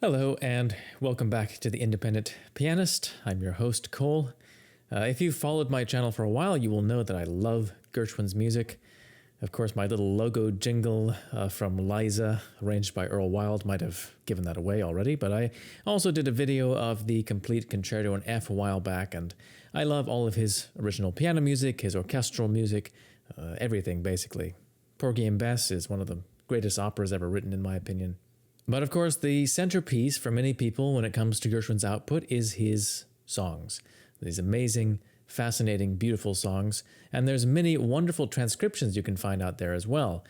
Hello, and welcome back to The Independent Pianist. I'm your host, Cole. If you've followed my channel for a while, you will know that I love Gershwin's music. Of course, my little logo jingle from Liza, arranged by Earl might have given that away already, but I also did a video of the complete concerto in F a while back, and I love all of his original piano music, his orchestral music, everything basically. Porgy and Bess is one of the greatest operas ever written, in my opinion. But of course, the centerpiece for many people when it comes to Gershwin's output is his songs. These amazing, fascinating, beautiful songs. And there's many wonderful transcriptions you can find out there as well.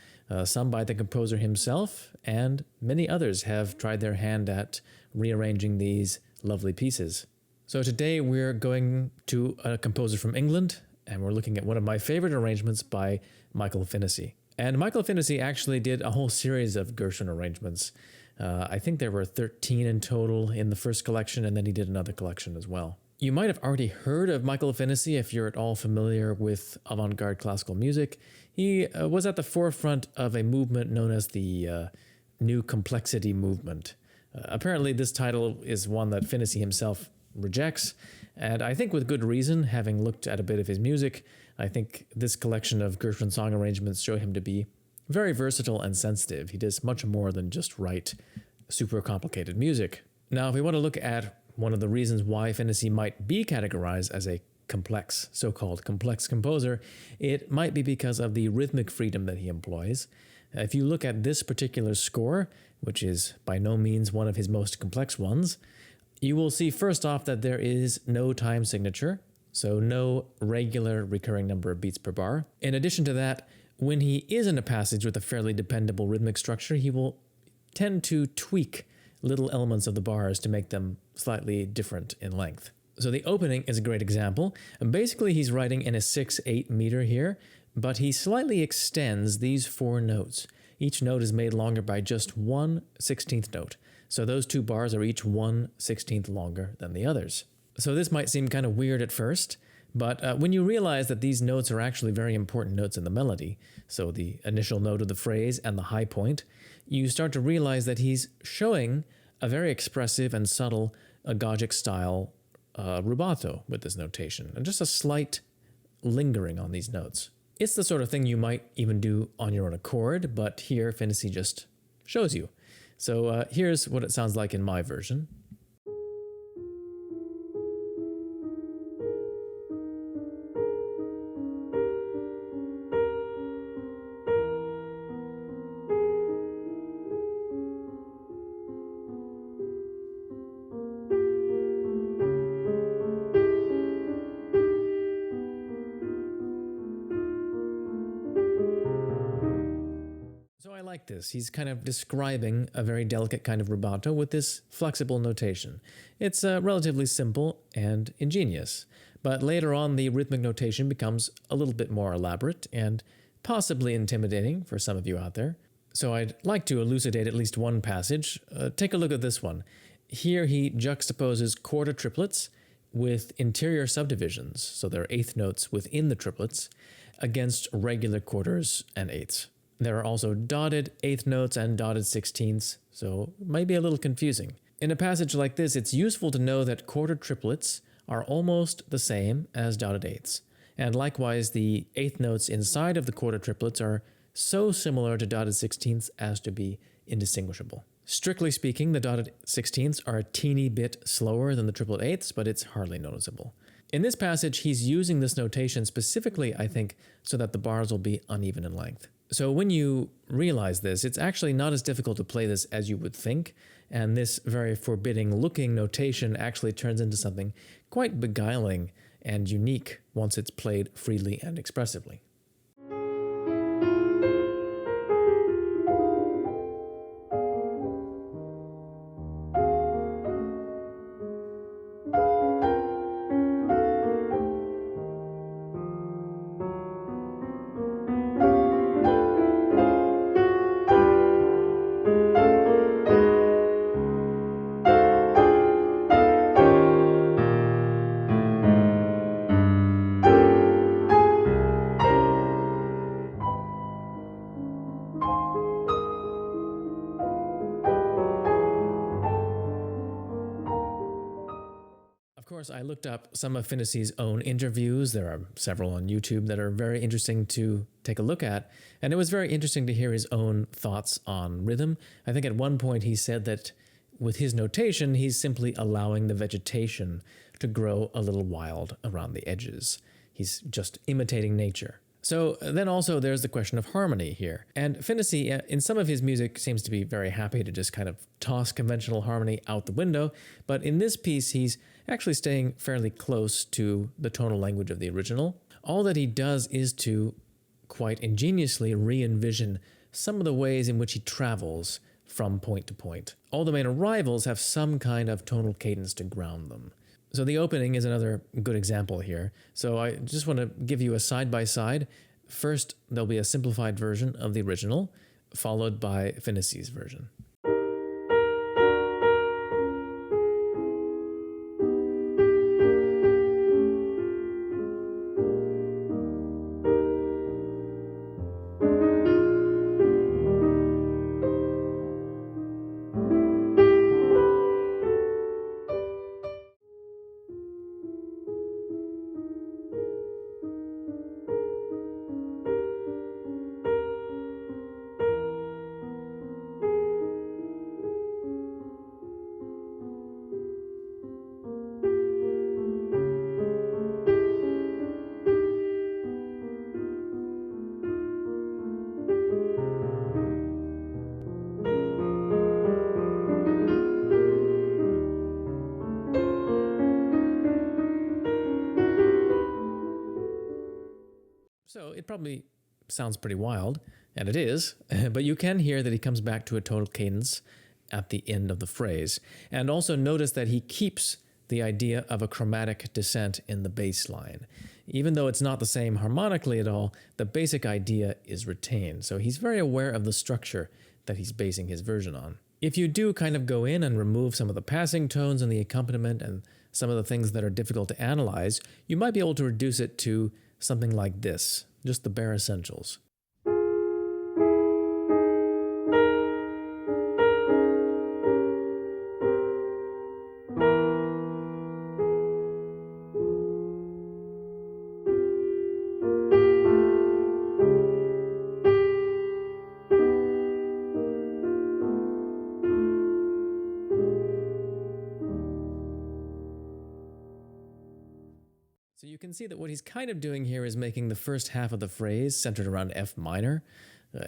Some by the composer himself, and many others have tried their hand at rearranging these lovely pieces. So today we're going to a composer from England, and we're looking at one of my favorite arrangements by Michael Finnissy. And Michael Finnissy actually did a whole series of Gershwin arrangements. I think there were 13 in total in the first collection, and then he did another collection as well. You might have already heard of Michael Finnissy if you're at all familiar with avant-garde classical music. He was at the forefront of a movement known as the New Complexity movement. Apparently this title is one that Finnissy himself rejects, and I think with good reason. Having looked at a bit of his music, I think this collection of Gershwin song arrangements show him to be very versatile and sensitive. He does much more than just write super complicated music. Now, if we want to look at one of the reasons why Finnissy might be categorized as a complex, so-called complex composer, it might be because of the rhythmic freedom that he employs. If you look at this particular score, which is by no means one of his most complex ones, you will see first off that there is no time signature, so no regular recurring number of beats per bar. In addition to that, when he is in a passage with a fairly dependable rhythmic structure, he will tend to tweak little elements of the bars to make them slightly different in length. So the opening is a great example. Basically, he's writing in a 6/8 meter here, but he slightly extends these four notes. Each note is made longer by just 1/16 note. So those two bars are each 1/16 longer than the others. So this might seem kind of weird at first, but when you realize that these notes are actually very important notes in the melody, so the initial note of the phrase and the high point, you start to realize that he's showing a very expressive and subtle agogic style rubato with this notation, and just a slight lingering on these notes. It's the sort of thing you might even do on your own accord, but here Finnissy just shows you. So here's what it sounds like in my version. So I like this. He's kind of describing a very delicate kind of rubato with this flexible notation. It's relatively simple and ingenious, but later on the rhythmic notation becomes a little bit more elaborate and possibly intimidating for some of you out there. So I'd like to elucidate at least one passage. Take a look at this one. Here he juxtaposes quarter triplets with interior subdivisions, so there are eighth notes within the triplets, against regular quarters and eighths. There are also dotted eighth notes and dotted sixteenths, so it might be a little confusing. In a passage like this, it's useful to know that quarter triplets are almost the same as dotted eighths, and likewise the eighth notes inside of the quarter triplets are so similar to dotted sixteenths as to be indistinguishable. Strictly speaking, the dotted sixteenths are a teeny bit slower than the triplet eighths, but it's hardly noticeable. In this passage, he's using this notation specifically, I think, so that the bars will be uneven in length. So when you realize this, it's actually not as difficult to play this as you would think, and this very forbidding-looking notation actually turns into something quite beguiling and unique once it's played freely and expressively. course, I looked up some of Finnissy's own interviews. There are several on YouTube that are very interesting to take a look at. And it was very interesting to hear his own thoughts on rhythm. I think at one point he said that with his notation, he's simply allowing the vegetation to grow a little wild around the edges. He's just imitating nature. So then also there's the question of harmony here. And Finnissy, in some of his music, seems to be very happy to just kind of toss conventional harmony out the window. But in this piece, he's actually staying fairly close to the tonal language of the original. All that he does is to quite ingeniously re-envision some of the ways in which he travels from point to point. All the main arrivals have some kind of tonal cadence to ground them. So the opening is another good example here. So I just want to give you a side-by-side. First, there'll be a simplified version of the original, followed by Finnissy's version. So it probably sounds pretty wild, and it is, but you can hear that he comes back to a tonal cadence at the end of the phrase. And also notice that he keeps the idea of a chromatic descent in the bass line. Even though it's not the same harmonically at all, the basic idea is retained. So he's very aware of the structure that he's basing his version on. If you do kind of go in and remove some of the passing tones in the accompaniment and some of the things that are difficult to analyze, you might be able to reduce it to something like this, just the bare essentials. So you can see that what he's kind of doing here is making the first half of the phrase centered around F minor,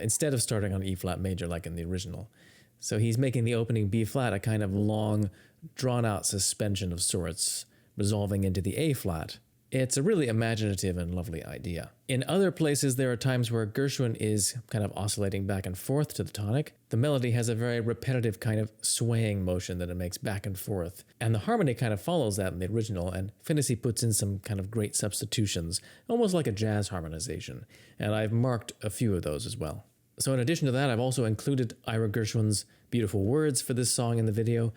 instead of starting on E flat major like in the original. So he's making the opening B flat a kind of long, drawn-out suspension of sorts, resolving into the A flat. It's a really imaginative and lovely idea. In other places, there are times where Gershwin is kind of oscillating back and forth to the tonic. The melody has a very repetitive kind of swaying motion that it makes back and forth. And the harmony kind of follows that in the original, and Finnissy puts in some kind of great substitutions, almost like a jazz harmonization. And I've marked a few of those as well. So in addition to that, I've also included Ira Gershwin's beautiful words for this song in the video.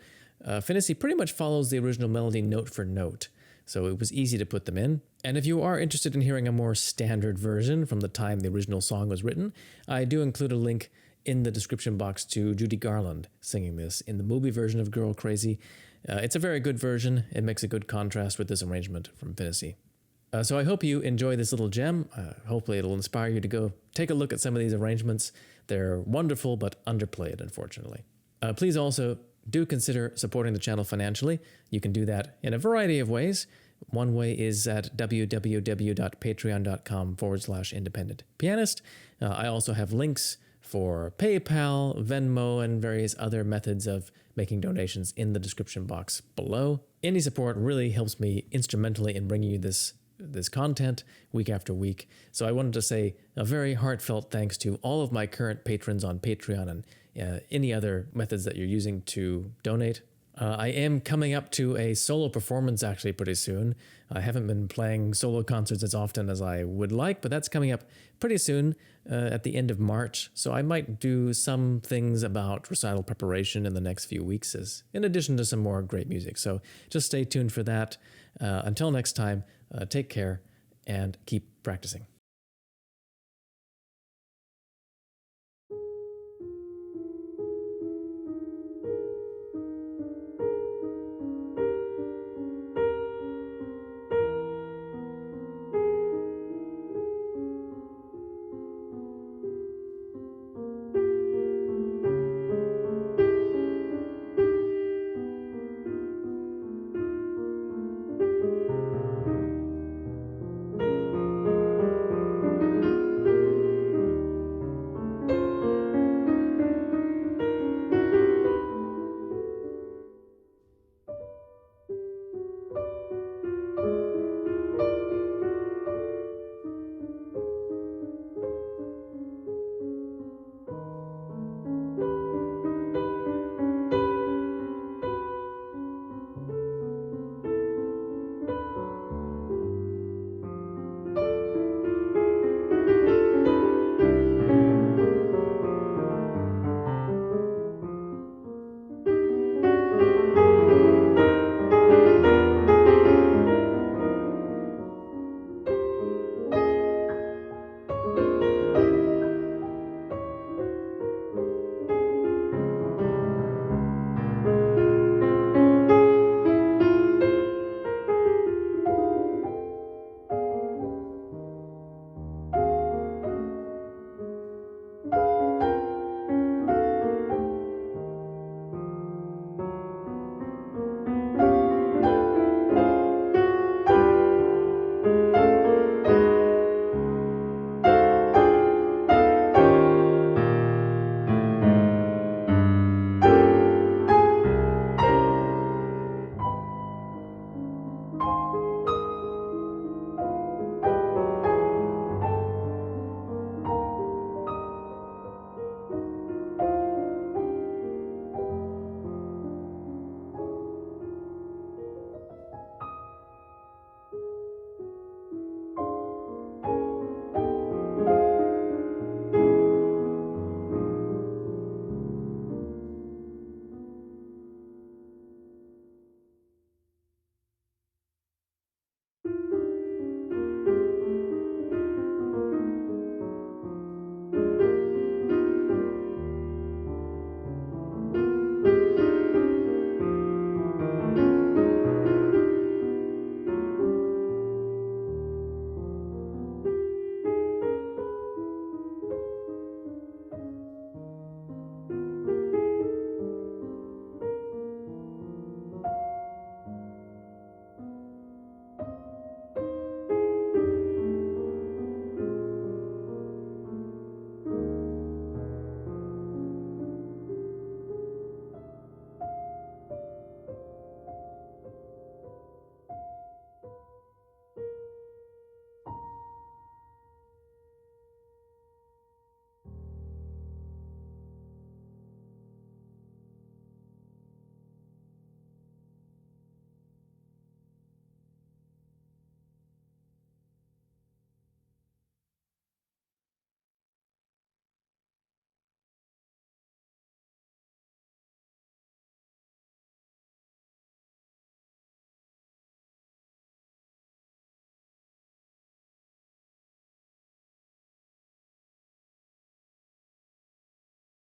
Finnissy pretty much follows the original melody note for note, so it was easy to put them in. And if you are interested in hearing a more standard version from the time the original song was written, I do include a link in the description box to Judy Garland singing this in the movie version of Girl Crazy. It's a very good version. It makes a good contrast with this arrangement from Finnissy. So I hope you enjoy this little gem. Hopefully it'll inspire you to go take a look at some of these arrangements. They're wonderful but underplayed, unfortunately. Please also do consider supporting the channel financially. You can do that in a variety of ways. One way is at www.patreon.com/independentpianist. I also have links for PayPal, Venmo, and various other methods of making donations in the description box below. Any support really helps me instrumentally in bringing you this content week after week. So I wanted to say a very heartfelt thanks to all of my current patrons on Patreon and any other methods that you're using to donate. I am coming up to a solo performance actually pretty soon. I haven't been playing solo concerts as often as I would like, but that's coming up pretty soon at the end of March. So I might do some things about recital preparation in the next few weeks, in addition to some more great music. So just stay tuned for that. Until next time, take care and keep practicing.